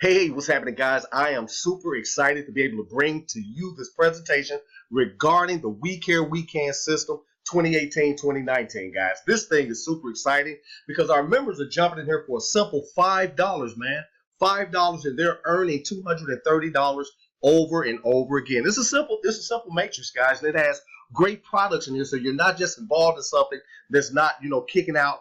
Hey, what's happening, guys? I am super excited to be able to bring to you this presentation regarding the We Care We Can system 2018-2019, guys. This thing is super exciting because our members are jumping in here for a simple $5, man. $5, and they're earning $230 over and over again. This is a simple matrix, guys, and it has great products in here, so you're not just involved in something that's not, kicking out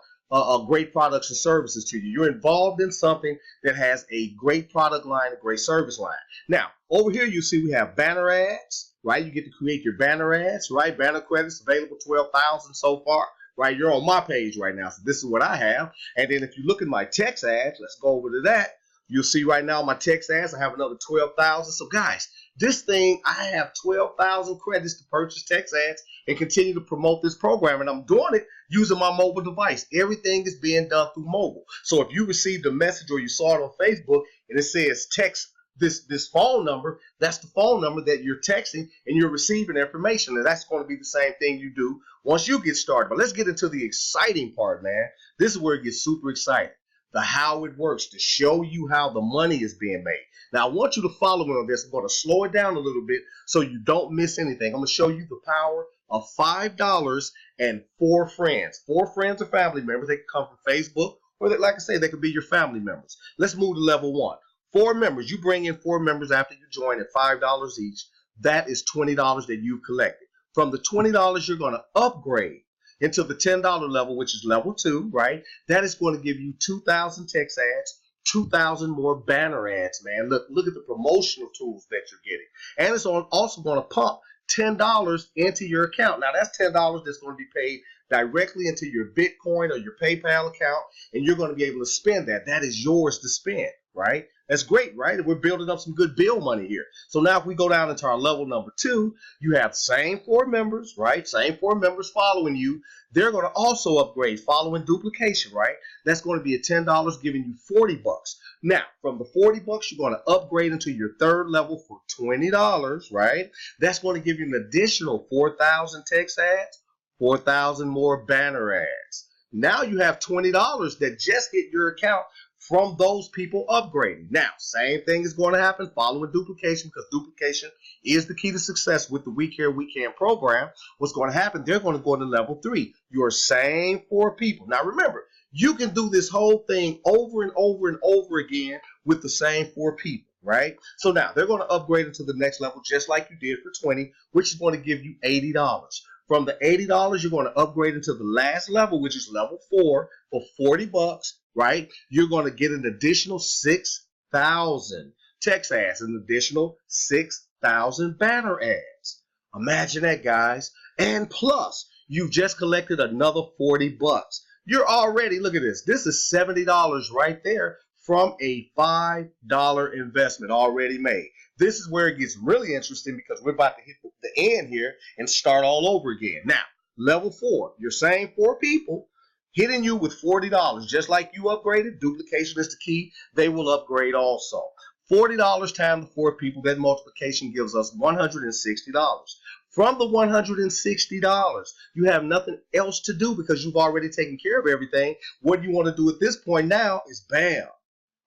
great products and services to you. You're involved in something that has a great product line, a great service line. Now, over here you see we have banner ads, right? You get to create your banner ads, right? Banner credits available, 12,000 so far, right? You're on my page right now, so this is what I have. And then if you look at my text ads, let's go over to that. You'll see right now my text ads, I have another 12,000. So guys, this thing, I have 12,000 credits to purchase text ads and continue to promote this program. And I'm doing it using my mobile device. Everything is being done through mobile. So if you received a message or you saw it on Facebook and it says text this phone number, that's the phone number that you're texting and you're receiving information. And that's going to be the same thing you do once you get started. But let's get into the exciting part, man. This is where it gets super exciting. The how it works, to show you how the money is being made. Now, I want you to follow me on this. I'm going to slow it down a little bit so you don't miss anything. I'm going to show you the power of $5 and 4 friends. 4 friends or family members. They can come from Facebook, or they, like I say, they could be your family members. Let's move to level 1. 4 members. You bring in 4 members after you join at $5 each. That is $20 that you've collected. From the $20, you're going to upgrade into the $10 level, which is level 2, right? That is going to give you 2,000 text ads, 2,000 more banner ads, man. Look at the promotional tools that you're getting. And it's also going to pump $10 into your account. Now, that's $10 that's going to be paid directly into your Bitcoin or your PayPal account, and you're going to be able to spend that. That is yours to spend, right? That's great, right? We're building up some good bill money here. So now if we go down into our level number 2, you have same 4 members, right? Same 4 members following you. They're going to also upgrade following duplication, right? That's going to be at $10, giving you 40 bucks. Now, from the 40 bucks, you're going to upgrade into your 3rd level for $20, right? That's going to give you an additional 4,000 text ads, 4,000 more banner ads. Now you have $20 that just hit your account from those people upgrading. Now, same thing is going to happen following duplication, because duplication is the key to success with the We Care We Can program. What's going to happen, they're going to go to level 3. Your same 4 people. Now, remember, you can do this whole thing over and over and over again with the same 4 people, right? So now they're going to upgrade into the next level just like you did for 20, which is going to give you $80. From the $80, you're going to upgrade into the last level, which is level 4, for 40 bucks, right? You're going to get an additional 6,000 text ads, an additional 6,000 banner ads. Imagine that, guys. And plus, you've just collected another 40 bucks. You're already, look at this. This is $70 right there from a $5 investment already made. This is where it gets really interesting because we're about to hit the end here and start all over again. Now, level 4, your same 4 people hitting you with $40. Just like you upgraded, duplication is the key. They will upgrade also. $40 times the 4 people, that multiplication gives us $160. From the $160, you have nothing else to do because you've already taken care of everything. What you want to do at this point now is bam,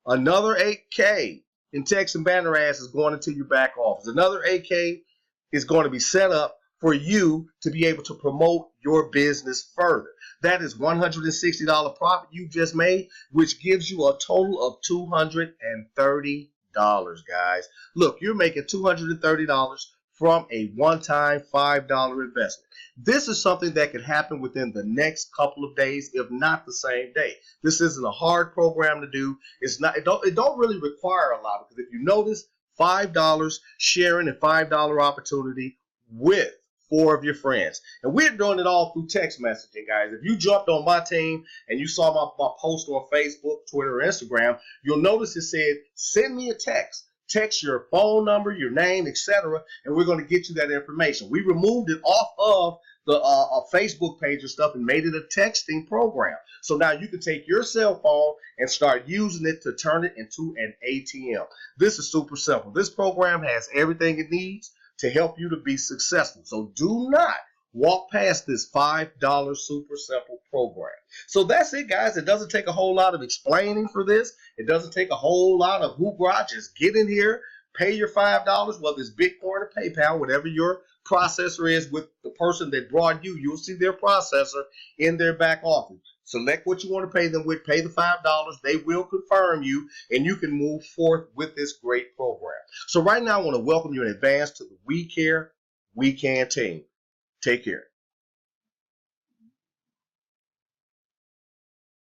another $8K in text and banner ads is going into your back office. Another $8K is going to be set up for you to be able to promote your business further. That is $160 profit you just made, which gives you a total of $230, guys. Look, you're making $230 from a one-time $5 investment. This is something that can happen within the next couple of days, if not the same day. This isn't a hard program to do. It's not. It don't really require a lot, because if you notice, $5 sharing a $5 opportunity with 4 of your friends. And we're doing it all through text messaging, guys. If you jumped on my team and you saw my post on Facebook, Twitter, or Instagram, you'll notice it said, send me a text. Text your phone number, your name, etc., and we're going to get you that information. We removed it off of the Facebook page and stuff and made it a texting program. So now you can take your cell phone and start using it to turn it into an ATM. This is super simple. This program has everything it needs to help you to be successful. So do not walk past this $5 super simple program. So that's it, guys. It doesn't take a whole lot of explaining for this. It doesn't take a whole lot of hoopla. Just get in here, pay your $5, whether it's Bitcoin or PayPal, whatever your processor is with the person that brought you. You'll see their processor in their back office. Select what you want to pay them with, pay the $5. They will confirm you, and you can move forth with this great program. So right now, I want to welcome you in advance to the We Care, We Can team. Take care.